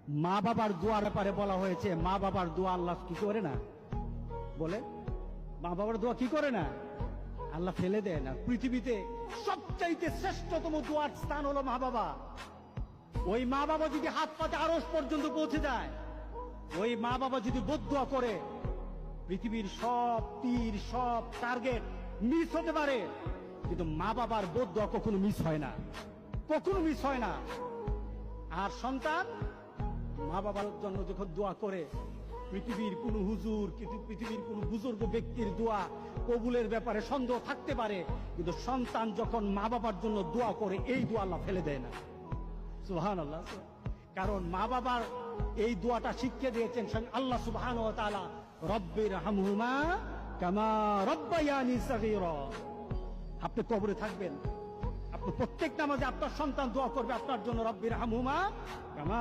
মা বাবার দোয়ার ব্যাপারে বলা হয়েছে, মা বাবার দোয়া আল্লাহ কি করে না? বলে মা বাবার দোয়া কি করে না? আল্লাহ ফেলে দেয় না। পৃথিবীতে সবচাইতে শ্রেষ্ঠতম দোয়ার স্থান হলো মা বাবা। ওই মা বাবা যদি হাত পাতে আরশ পর্যন্ত পৌঁছে যায়, ওই মা বাবা যদি বদদোয়া করে, পৃথিবীর সব তীর, সব টার্গেট মিস হতে পারে, কিন্তু মা বাবার বদদোয়া কখনো মিস হয় না, কখনো মিস হয় না। আর সন্তান মা বাবার জন্য যখন দোয়া করে, পৃথিবীর কোন হুজুর, পৃথিবীর কোন বুজুর্গ ব্যক্তির দোয়া কবুলের ব্যাপারে সন্দেহ থাকতে পারে, কিন্তু সন্তান যখন মা বাবার জন্য দোয়া করে, এই দোয়া আল্লাহ ফেলে দেয় না। সুবহানাল্লাহ। কারণ মা বাবার এই দোয়াটা শিখিয়ে দিয়েছেন আল্লাহ সুবহানাহু ওয়া তাআলা, রব্বির হামহুমা কামা রব্বায়ানি সগীরা। আপনি কবরে থাকবেন, আপনি প্রত্যেক নামাজে আপনার সন্তান দোয়া করবে আপনার জন্য, রব্বির হামহুমা কামা